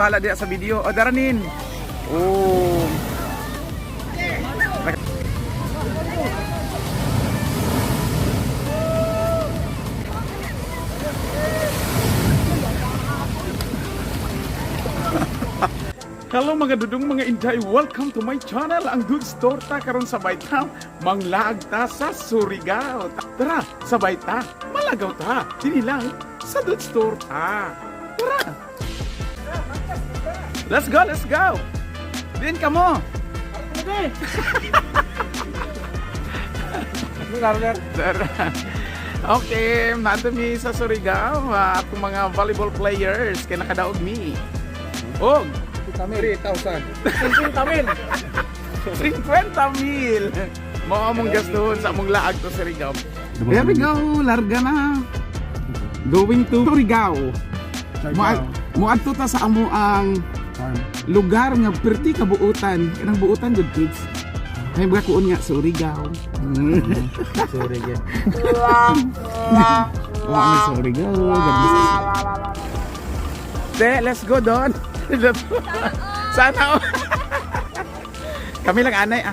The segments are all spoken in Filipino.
bahala diya sa video. O, daranin. Oh. Hello mga dudong, mga inday, welcome to my channel, ang Dudes Torta. Karon sabay ta manglaag ta sa Surigao. Tara, sabay ta malagaw ta dili lang sa Dudes Torta. Tara, let's go, let's go. Din ka mo. Okay, nato mi sa Surigao, akong mga volleyball players kay nakadaog mi. Og 3,000. 50,000. Mo among gastuhon sa among laag to sa Surigao. There we go, larga na. Going to Surigao. Mo adto ta sa amo ang lugar nga perti kabuutan. Kanang buutan good kids. May mga kuon nga Surigao. Surigao. Surigao. Let's go doon. Sana kami lang anay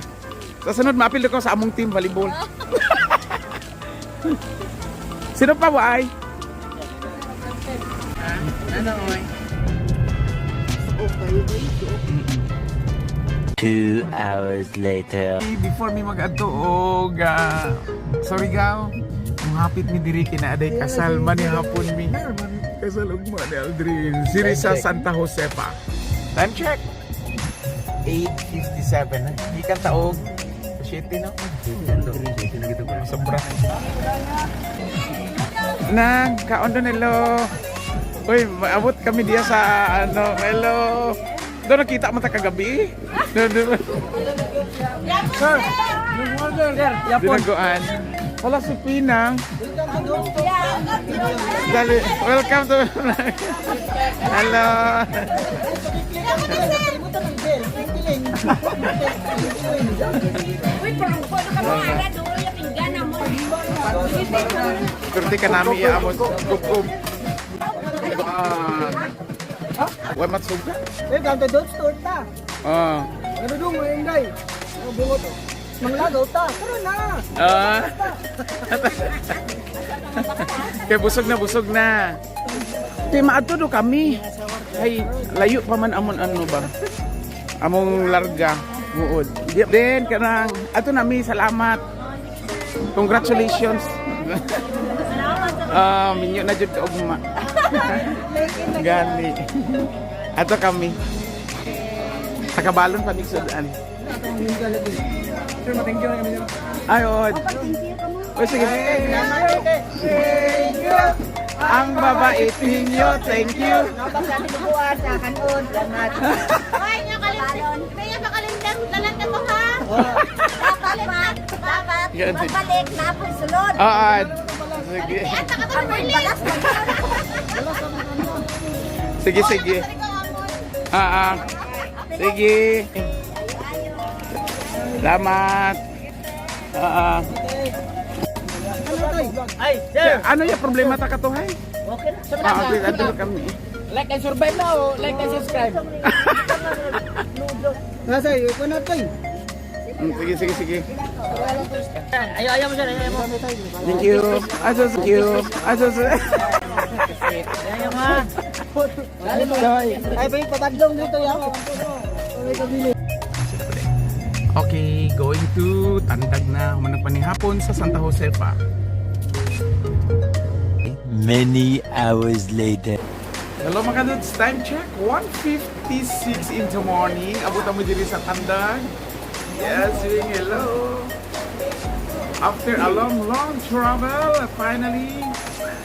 sa sunod maapil ko sa among team volleyball. Sino pa waay? Ano oy? 2 hours later. Before mi mag-adto og Surigao, ang hapit mi diri kinaaday kasal man ni hapon mi. Kasal og man ni Aldrin. Siri sa Santa Josepa. Time check. 8:57 na. Ikan taog. 7 na. Sobra. Nang kaon do nilo. Uy, maabot kami diya sa ano, hello. Doon nakita mo ta kagabi. Sir, dinaguan. Wala si Pinang. Dali, welcome to hello. Kurti ka namin iamon. Kukum. Wala matsuga. Ganto Dudes Torta. Ano dong mo inday? Bungot. Manglagaw ta. Karon na. Kaya busog na. Kaya maadto do kami. Ay, layo pa man amon ano ba? Among larga. Muod. Then, kanang, ato nami, salamat. Congratulations. Minyo na jud ka ugma. Gani. Ato kami. Takabalon pa ni sudan. Thank you. Ayod. O sige. Thank you. Ang babait ninyo, thank you. Napasali ko buwan sa kanon. Salamat. Ay, nyo kalimdan. Kaya makalimdan. Dalan ka to, ha? Dapat. Magbalik na po sulod. Sige. At ka to, balas. Sige. Sige. Salamat. Ay, sir. Ano yung problema ta katuhay? Okay na. Okay, adto kami. Like and survive na o like and subscribe. Nasa iyo ko na tay. Sige. Ayaw mo sir, ayaw mo. Thank you. Thank you. Ayaw mo. Ay, bay patadlong dito ya. Okay, going to Tandag na. Humanap pa ni hapon sa Santa Josepa. Many hours later. Hello mga dudes, time check 1:56 in the morning. Abot mo diri sa Tandag. Yes, saying hello. After a long travel, finally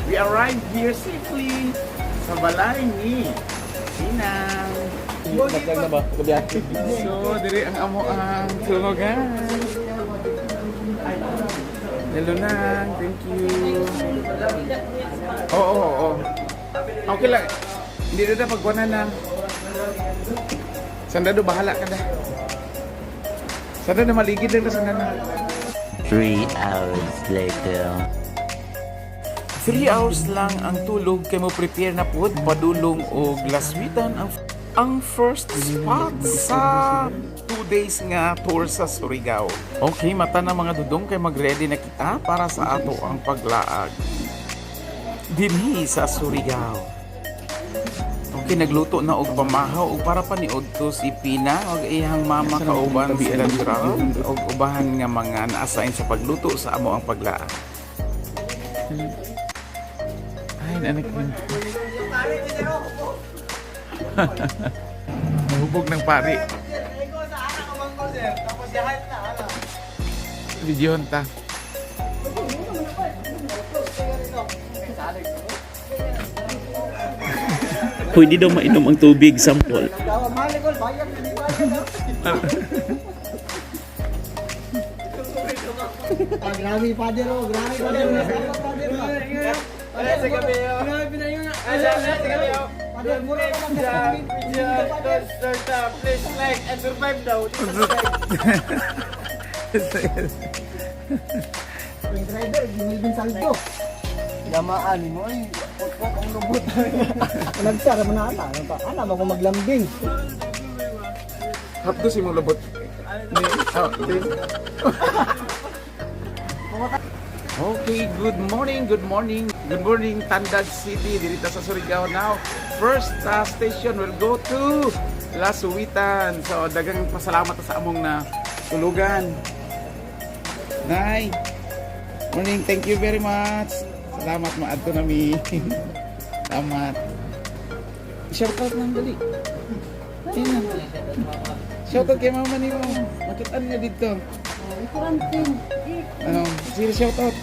we arrived here safely sa balay ni Sinang. Matag na ba? Kabiyahe. So, diri ang amo ang tulugan. Hello nang, thank you. Oo. Okay lang. Hindi na pagkuhanan na. Sandado, bahala ka na. Sandado, maligid lang na sandado. 3 hours later. 3 hours lang ang tulog kay mo prepare na pud padulong og laswitan ang ang first spot sa 2 days nga tour sa Surigao. Okay, mata na mga dudong kay mag-ready na kita para sa ato ang paglaag dinhi sa Surigao. Okay, nagluto na og pamahaw og para pa ni Odto si Pina og iyang mama kauban sila Gerald og ubahan nga mga na-assign sa pagluto sa amo ang paglaag. Ay, nanak ko. Mahubog ng pari. Videohan ta. Pwede daw mainom ang tubig, sample. Grabe, Father, oh. Grabe, Father. Father, mura ka lang. Please like and survive daw. Yung driver, Melvin Saldo. Yamaan mo ay pokpok ang lubot. Nagsara mo na ata. Alam ako maglambing. Hapdo si mong labot. Okay, good morning, good morning. Good morning, Tandag City, dito sa Surigao now. First station will go to Las Suwitan. So, dagang pasalamat sa among na tulugan. Nay, morning, thank you very much. Salamat, maadto nami. Salamat. Shout out nang dali. Ayun. Shout out kay mama ni mo. Makitaan nga dito. Ano, sige shout out.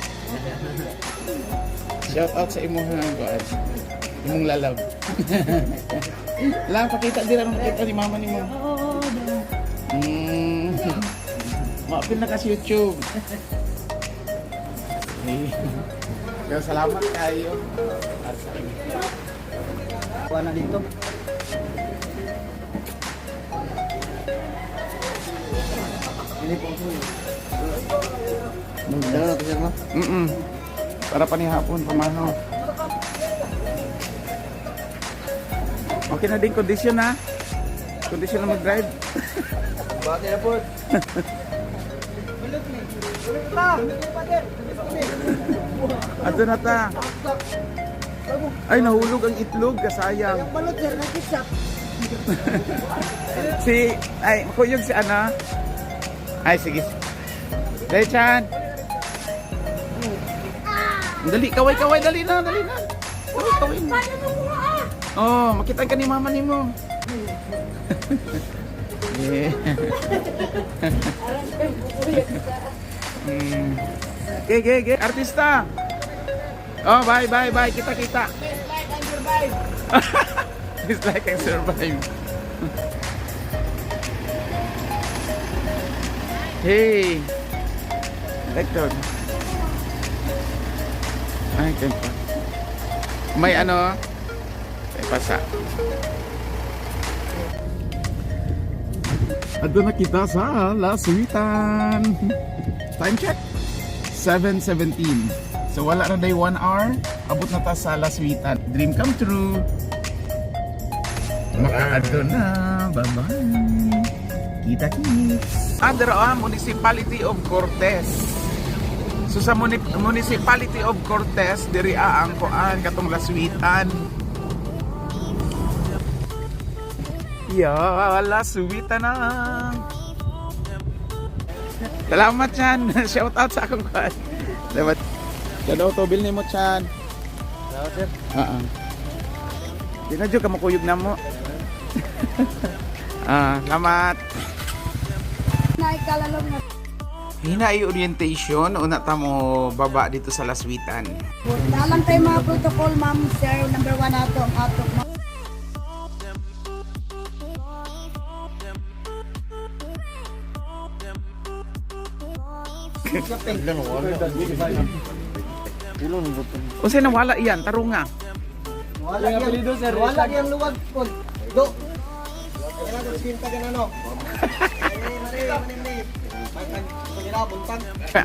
Shout out sa imong buwan. Imong lalab. Lang pakita dira nang makita ni mama ni mo. Maapil na kasi YouTube. Kaya salamat kayo. Kuha na dito. Para panihapon, pamahaw. Okay na din kondisyon ha. Kondisyon na mag-drive. Bakit na po? Ato na ta. Ay, nahulog ang itlog, kasayang. Balot, sir, nakitsak. Makuyog si Ana. Ay, sige. Dali, Chan. Dali, kaway, dali na. Kaway na. Oh, makita ka ni mama ni mo. Yeah. Okay. Artista. Oh, bye. Kita. It's like I survive. Hey. Lekton. Ay, kanta. May ano? Ay, pasa. Ado na kita sa Las Suwitan. Time check. 7:17. So wala na day 1 hour. Abot na ta sa Las Suwitan. Dream come true. Makaadto na. Bye-bye. Kita-kits. Under Municipality of Cortez. So sa Municipality of Cortez, diri ang kuan katong Las Suwitan. Las Suwitan na. Salamat, Chan. Shout out sa akong kuan. Salamat. Shout out to bill ni mo, Chan. Salamat, sir. Di na dyan ka makuyog na mo. Salamat. Naikalalong na. Hinay orientation, una ta mo baba dito sa Las Suwitan. Dalang tayo mga protocol, ma'am, sir. Number 1 ato ang ato. Kung sa'yo nawala iyan, tarunga. Wala yung luwag po. Do. Kaya na sinta ka na, no?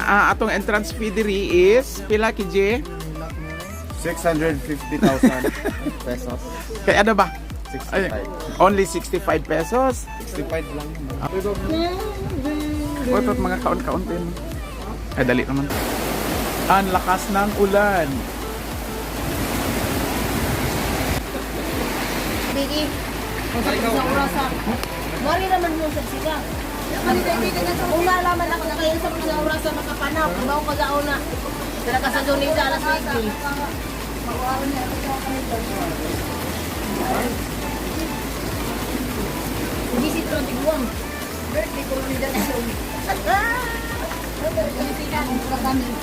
Atong entrance fee diri is pila kiji? 650,000 pesos. Kaya ano ba? Ay, only 65 pesos. 65 lang. Wait, mga kaon-kaon din. Ay, dali naman. Ang lakas ng ulan. Bigi. Sa orasa. Mari naman mo sa sila. Kung nalaman ako na kayo sa orasa makapanaw, kung ako kagauna. Sila ka sa Donita, alas 20. Visit ko tiguang. Birthday ko ni Dan show.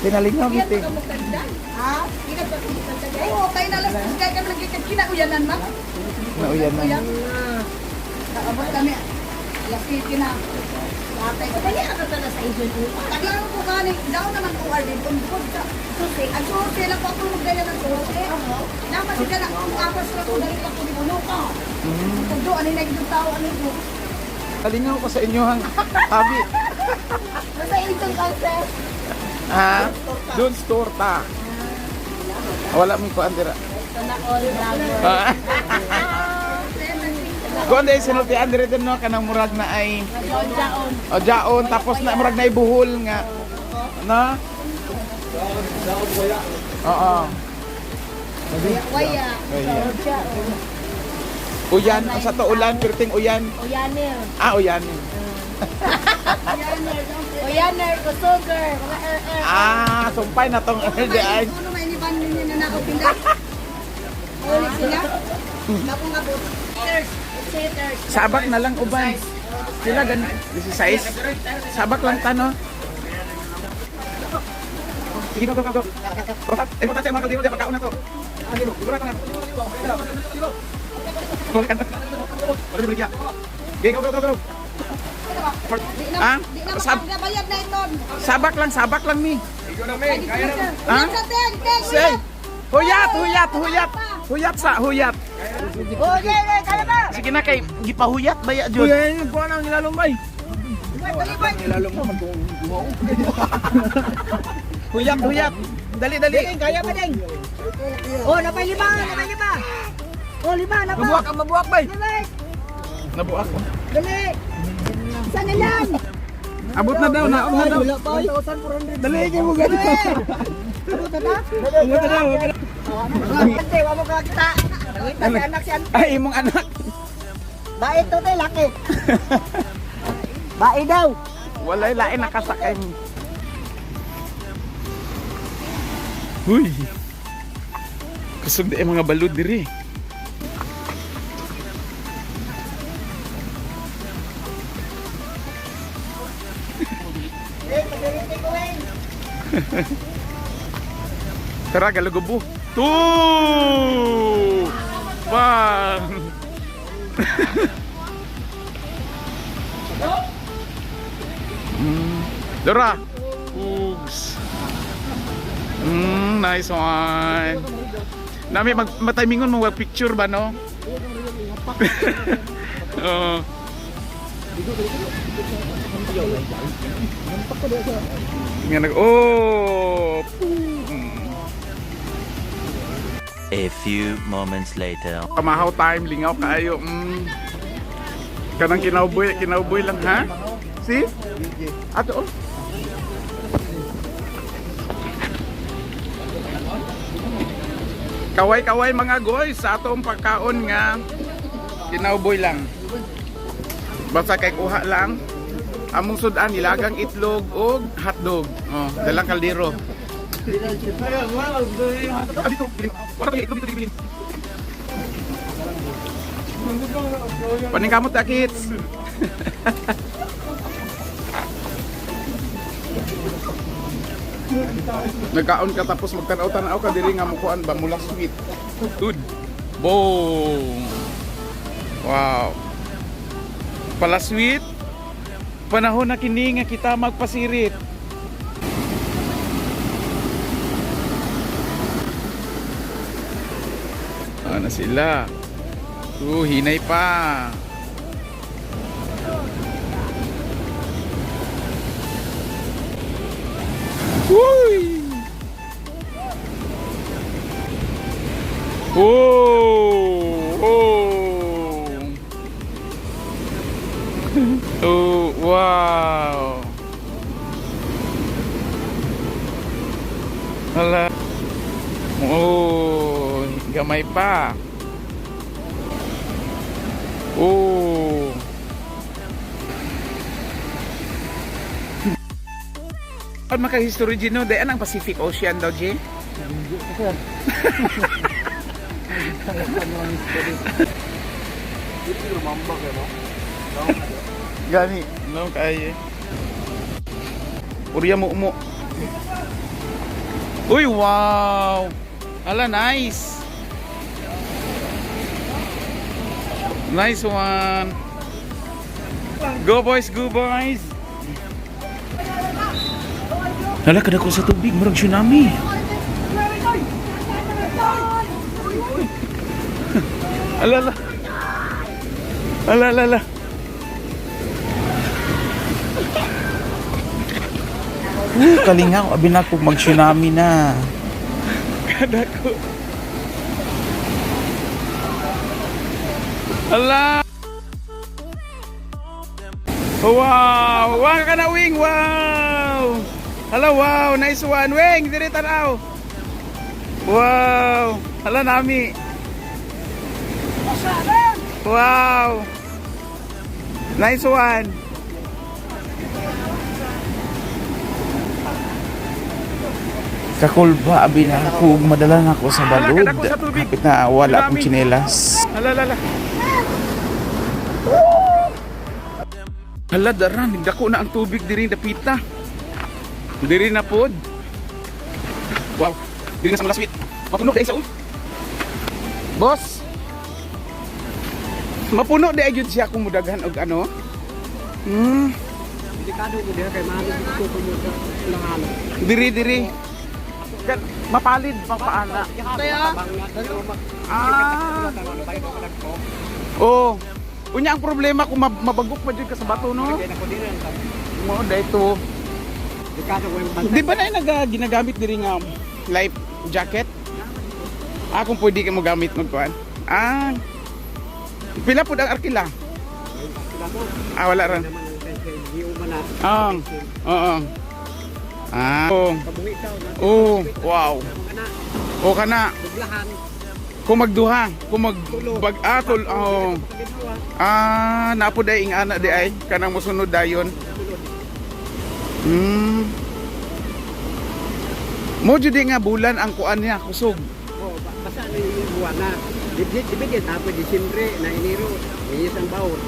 Pinalingaw kita. Ha? Oo, tayo na lang. Kaya kami lagi kinauyanan, ma. Nauyan na. Nakabot kami. Laki kina. Tatay ko. Kaya ka na sa Asian Upa. Kailangan ko kani. Daw naman ko order. Tungkod ka. Ang susi lang po ako magdala ng susi. Naman siya na. Kung apas lang ko dali lang ko di uno ka. Kung doon, ano yung naging tao, ano yung Kalingaw ko sa inyo hang abi. Nasa Asian Council. Ha? Doon store ta. Wala mi ko andira. Sana all vlogger. Ah. Kung dahil sinulti andre din no kanang murag na ay Jaon. o jaon tapos na murag na ibuhol nga. Na? Oo. Waya. Uyan sa to ulan perting uyan. Oyaner. Ah uyan. Oyaner ko sugar. Ah, sumpay na tong daan. Ano may iniban ninyo na nakapinda? Ulit sila. Tapos nga po. Sitters. Sabak na lang uban. Sila gan 16. Sabak lang tano. Sige go. Eh mo tatay mga dito di pagkaon na to. Ano siguro na. Wala ka na. Wala bigya. Go. Ah? Bayad na ito. Sabak lang mi. Ha? Say. Huyat. Huyat. Oh, yeah, kaya ba? Sige na kay gipahuyat baya jud. Yan yung kuha ng nilalumbay. Huyat. Dali. Kaya ba ding? Oh, napay lima. Oh, lima, napa. Mabuak bay. Dali, Nabuak ko. dali. Saan na lang? Abot na daw. Wala pa. Dali kay mo ganito. Puta ta? Abot na daw. Hindi, wala mo kita. Nangita si anak si Ay imong anak. Bait to te, laki. Bait daw. Walay lain nakasakay mo. Huy. Kusog di mga balud diri. Tara galugubo. Bang. Dora. Oops. Nice one. Nami matimingon mo wag picture ba no? Oh. Nga nag oh. A few moments later. Kamahaw time lingaw kaayo. Kanang kinauboy lang ha? See? Ato oh. Kaway mga goy sa atong pagkaon nga kinauboy lang. Basta kay kuha lang. Among sudan nilagang itlog og hotdog. Oh, dalang kaldero. Dito. Wala kay itlog dito. Paning kamot ta kids. Nagkaon ka tapos magtanaw-tanaw ka diri nga mukuan ba mula sweet. Good. Boom. Wow. Pala sweet. Panahon na kini nga kita magpasirit. Ano sila? Hinay pa. Uy! Oh! Hala. Oh, gamay pa. Oh. Pag maka-history Gino, dayan ang Pacific Ocean daw, G? Gani, no kaya. Uriya mo umo. Uy, wow. Ala, nice. Nice one. Go boys, go boys. Hala, kada ko sa tubig, murag tsunami. Ala, ala. Ala, ala, ala. Kalingaw, abi na ko mag-tsunami na. Kada ko. Ala. Wow! Wow ka na, Wing! Wow! Hala, wow! Nice one, Wing! Diri tanaw! Wow! Hala, nami! Wow! Nice one! Kakulba, abi na ako, madala na ako sa balod. Hala, kada ko sa tubig. Kapit na wala akong Tsunami. tsinelas. Hala, hala, hala! Hala, dara! Nagdako na ang tubig diri dapita. Diri na pod. Wow! Diri na sa mga sweet. Mapuno dahil sa Boss! Mapuno dahil yun siya kung mudaghan og ano. Diri. Mapalid pang paana. Ah. Oh. Unya ang problema kung mabagok pa dyan ka sa bato, no? Mo dito. Di ba na yung ginagamit diri nga life jacket? Ah, kung pwede ka mo gamit magkuhan. Ah. Pila po ang arkila? Ah, wala rin. Ah. Oo. Ah. Oh, wow. O kana. Kung magduha, kung magbag-atol, oh. Ah, napo day ing ana di ay kanang mosunod dayon. Mo jud nga bulan ang kuan niya kusog. Oh, basta na yung buwan na. Dibigyan tapos Disyembre na Enero, iyos ang bawon.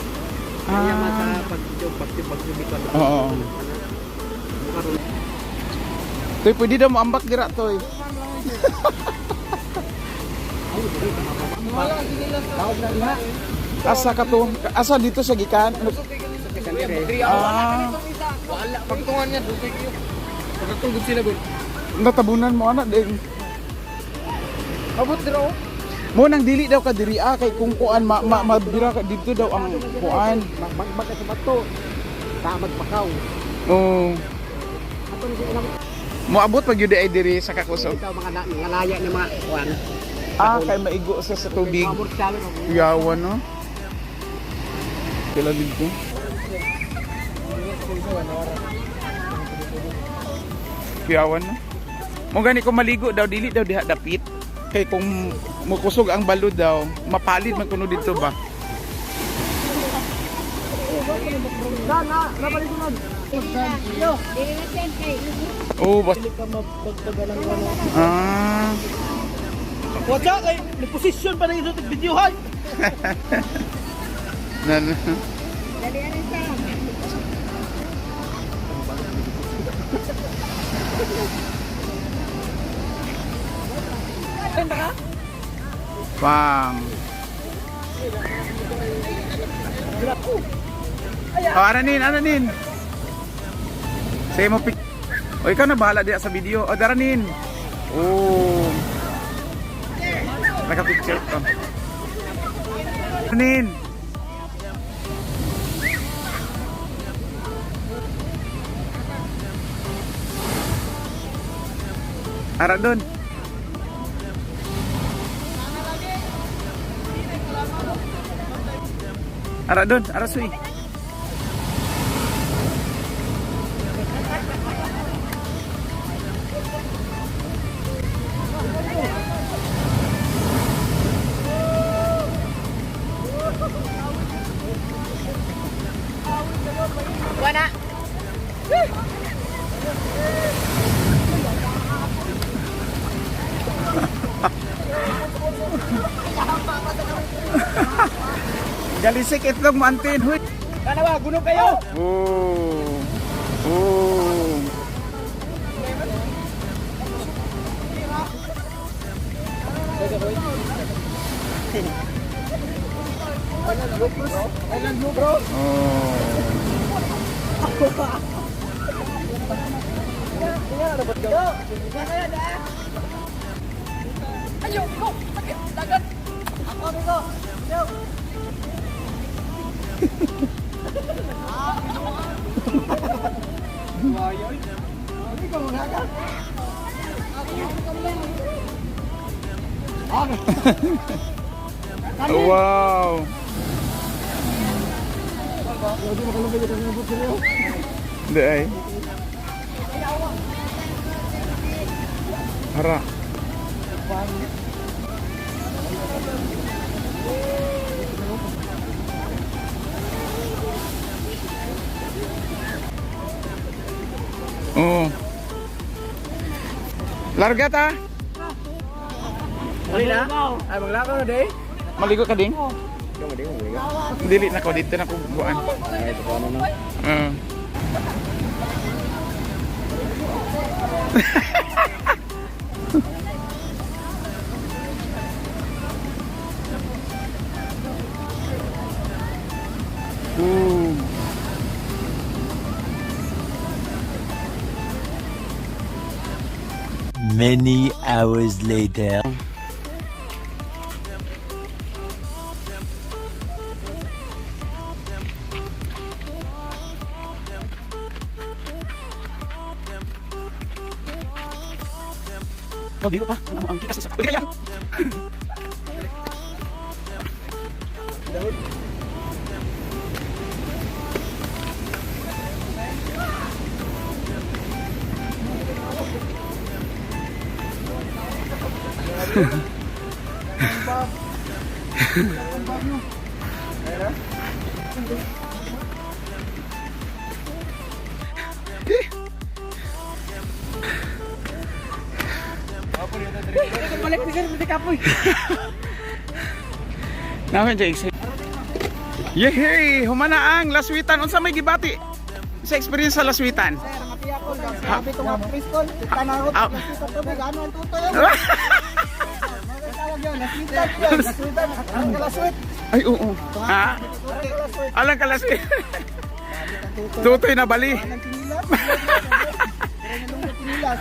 Kaya masa pagtubig ko. Oo. Toy pwede daw maambak dira toy. Asa ka to? Asa dito sa gikan? Ah, Wala, pagtungan niya, dubig yun. Pagkatugod sila, good. natabunan mo ana din. Abot dito. Mo nang dili daw ka diri kay kung kuan mabira ka dito daw ang kuan. Magbag ka sa bato. Magpakaw. Oh. Atong si ilang Moabot pag yun ay diri sa kakusog. ito mga ngalaya ng mga kuwan. Ah, kay maigo sa tubig. Amor sa amin. Yawan, no? Kailan dito? Yawan, no? Mo gani kung maligo daw, dili daw diha dapit. Kay kung mukusog ang balod daw, mapalid man kuno dito ba? Oh, bas. Ah. Wala kay ni position pa rin ito video hay. Nan. Pang. Oh, ananin. Say mo pic. O ikaw na bahala diya sa video. O daranin. Oh. Naka-picture ko. Ananin. Ara doon. Ara doon, ara suy. Galisik itlog mo antin. Huy. Sana ba, guno kayo! Oh. Oh. Wow. Hindi ay. Hara. Oh. Larga ta? Mali na? Ay, maglakaw na day? Maligo ka ding? Ikaw mo din, maligo. Dili na ko dito na ko buwan. Ay, ito pa ano na. Ooh. Many hours later. Oh, dito pa. Ang kikas sa kapatid yan. Naman dyan, excited. Yehey! Humana ang Laswitan. Unsa may gibati? Sa experience sa Laswitan? Sabi ko nga, Bristol, tanawot, Ah. nasita to, gano ang tutoy yun. Tawag yun, nasita yun, nasita, ang kalaswit. Ay, oo. Ha? Alang kalaswit. Tutoy na bali. Ang kinilas. Ang kinilas.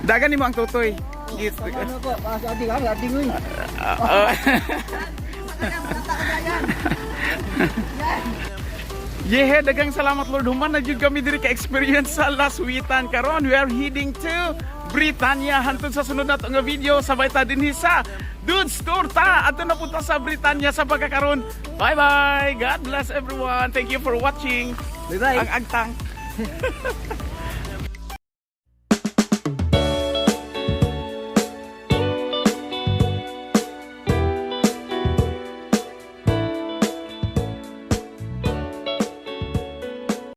Dagan ni mo ang tutoy. Git. Ano ko, ading ang ading uy. Yehe, dagang salamat Lord. Human na jud kami diri ka experience sa Laswitan karon. We are heading to Britanya. Hantod sa sunod nato nga video sabay ta dinhi sa Dude's Tour ta. Adto na punta sa Britanya sa pagkakaron. Bye bye. God bless everyone. Thank you for watching. Bye-bye. Ang agtang.